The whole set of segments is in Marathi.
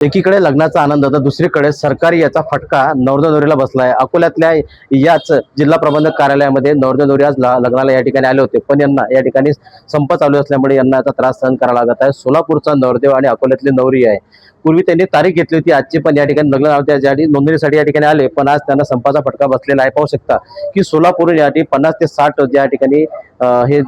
एकीकडे लग्नाचा आनंद तर दुसरीकडे सरकारी याचा फटका नवरदेवाला बसलाय। अकोल्यातल्या याच जिल्हा प्रबंधक कार्यालयामध्ये नवरदेव आज लग्नाला या ठिकाणी आले होते, पण यांना या ठिकाणी संप चालू असल्यामुळे यांना याचा त्रास सहन करावा लागत आहे। सोलापूरचा नवरदेव आणि अकोल्यातली नवरी आहे। पूर्वी त्यांनी तारीख घेतली होती आजची, पण या ठिकाणी लग्न नोंदणीसाठी या ठिकाणी आले, पण आज त्यांना संपाचा फटका बसलेला आहे। पाहू शकता की सोलापूर या ठिकाणी 50 ते 60 या ठिकाणी हे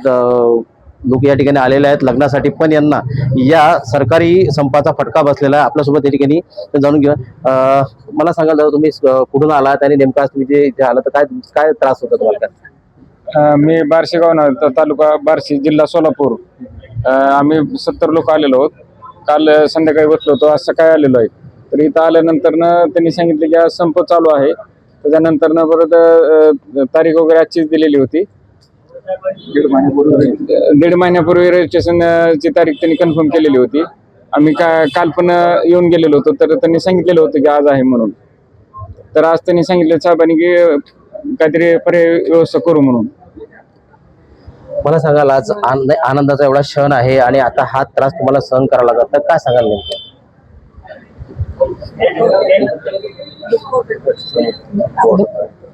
लोक या ठिकाणी आलेले आहेत लग्नासाठी, पण यांना या सरकारी संपाचा फटका बसलेला आहे। आपल्यासोबत या ठिकाणी जाणून घ्या। मला सांगा, जर तुम्ही कुठून आलात आणि नेमका तुम्ही जे इथे आलात तर काय काय त्रास होता तुम्हाला? मी बार्शी गाव तालुका बार्शी जिल्हा सोलापूर। आम्ही 70 लोक आलेलो आहोत। काल संध्याकाळी बसलो होतो, आज सकाळी आलेलो आहे। तर इथं आल्यानंतर त्यांनी सांगितले की आज संप चालू आहे। त्याच्यानंतर परत तारीख वगैरे आजचीच दिलेली होती। दीड महिन्यापूर्वी रजिस्ट्रेशनची तारीख त्यांनी कन्फर्म केलेली होती। आम्ही काल पण येऊन गेलेलो होतो, तर त्यांनी सांगितलेलं होतं की आज आहे म्हणून। तर आज त्यांनी सांगितलं साहेबांनी की काहीतरी पर्याय व्यवस्था करू म्हणून। मला सांगाल, आज आनंदाचा एवढा क्षण आहे आणि आता हा त्रास तुम्हाला सहन करावा लागत, तर काय सांगाल नेमकं?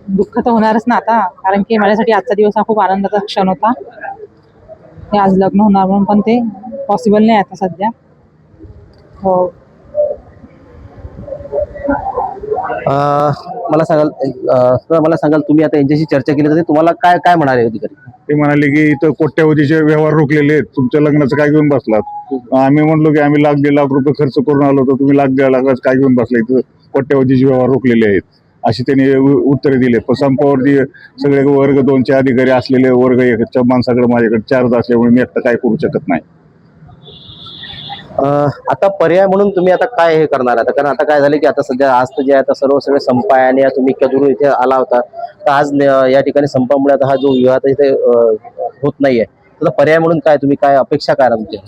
दुःख तर होणारच ना आता, कारण की माझ्यासाठी आजचा दिवस हा खूप आनंदाचा क्षण होता। हे आज लग्न होणार म्हणून पण ते पॉसिबल नाही आता सध्या। हो, मला सांगाल तुम्ही आता यांच्याशी चर्चा केली तर तुम्हाला काय काय म्हणाले अधिकारी? ते म्हणाले की इथं कोट्यावधीचे व्यवहार रोखलेले आहेत, तुमच्या लग्नाचं काय घेऊन बसलात? आम्ही म्हणलो की आम्ही 1,00,000-1,50,000 रुपये खर्च करून आलो, तर तुम्ही 1,00,000-1,50,000 काय घेऊन बसला? इथं कोट्यावधीचे व्यवहार रोखलेले आहेत अशी त्यांनी उत्तरे दिले। पण संपावरती सगळे वर्ग 2चे अधिकारी असलेले वर्ग 1च्या माणसाकडे माझ्याकडे 4 असल्यामुळे मी आता काय करू शकत नाही। आता पर्याय म्हणून तुम्ही आता काय हे करणार आता? कारण आता काय झालं की आता सध्या आज तर जे आहे आता सगळे संप आहे आणि तुम्ही इतक्या दूर इथे आला होता, तर आज या ठिकाणी संपामुळे आता हा जो विवाह इथे होत नाहीये, तर पर्याय म्हणून काय तुम्ही काय अपेक्षा काय तुमच्या?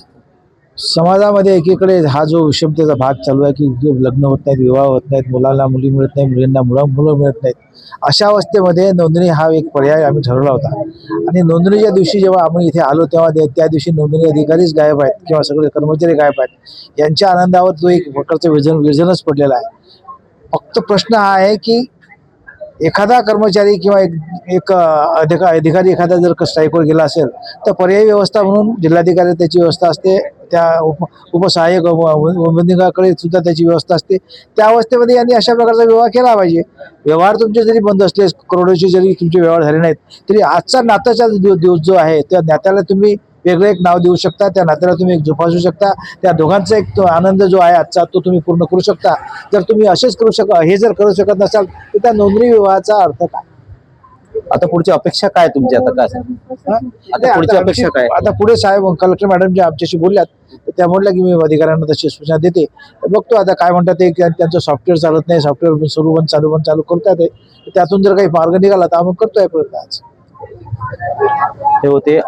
समाजामध्ये एकीकडे हा जो विषमतेचा भाग चालू आहे की लग्न होत नाहीत, विवाह होत नाहीत, मुलांना मुली मिळत नाही, मुलींना मुलं मिळत नाहीत, अशा अवस्थेमध्ये नोंदणी हा एक पर्याय आम्ही ठरवला होता। आणि नोंदणीच्या दिवशी जेव्हा आम्ही इथे आलो तेव्हा त्या दिवशी नोंदणी अधिकारीच गायब आहेत किंवा सगळे कर्मचारी गायब आहेत। यांच्या आनंदावर तो एक प्रकारचं विजनच पडलेला आहे। फक्त प्रश्न हा आहे की एखादा कर्मचारी किंवा एक अधिकारी एखादा जर स्ट्राईकवर गेला असेल तर पर्यायी व्यवस्था म्हणून जिल्हाधिकारी त्याची व्यवस्था असते, त्या उपसहाय्यक वैज्ञानिकाकडे सुद्धा त्याची व्यवस्था असते। त्या अवस्थेमध्ये यांनी अशा प्रकारचा व्यवहार केला पाहिजे। व्यवहार तुमचे जरी बंद असले, करोडोचे जरी तुमचे व्यवहार झाले नाहीत, तरी आजचा नात्याचा दिवस जो आहे त्या नात्याला तुम्ही वेगळं एक नाव देऊ शकता, त्या नात्याला तुम्ही एक जोपासू शकता, त्या दोघांचा एक तो आनंद जो आहे आजचा तो तुम्ही पूर्ण करू शकता। जर तुम्ही असेच हे जर करू शकत नसाल तर त्या नोंदणी विवाहाचा अर्थ काय? आता पुढची अपेक्षा काय तुमची? आता काय आता पुढची अपेक्षा काय? आता पुढे साहेब कलेक्टर मॅडम जे आमच्याशी बोलल्यात, तर त्या म्हटल्या की मी अधिकाऱ्यांना तशी सूचना देते, बघतो आता काय म्हणतात ते। त्यांचं सॉफ्टवेअर चालत नाही, सॉफ्टवेअर चालू करतात, त्यातून जर काही मार्ग निघाला तर आम्ही करतोय प्रयत्न। आज हे होते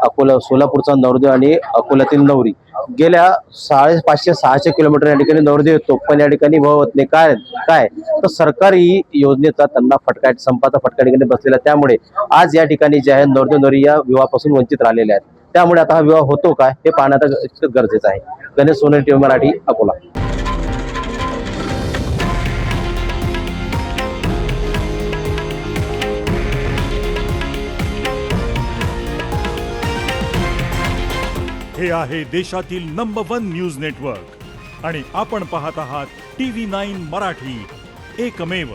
सोलापूरचा नवरदेव आणि अकोल्यातील नवरी। गेल्या 550-600 किलोमीटर या ठिकाणी नवरदेव येतो, पण या ठिकाणी भाव होत नाही। काय तर सरकारी योजनेचा त्यांना फटका, संपाचा फटका ठिकाणी बसलेला, त्यामुळे आज या ठिकाणी जे आहे नवरदेव नवरी या विवाहापासून वंचित राहिलेले आहेत। त्यामुळे आता हा विवाह होतो काय हे पाहण्यात गरजेचं आहे। गणेश सोनवणे, टीव्ही मराठी, अकोला। हे आहे देशातील नंबर 1 न्यूज नेटवर्क आणि आपण पाहत आहात TV9 मराठी, एकमेव।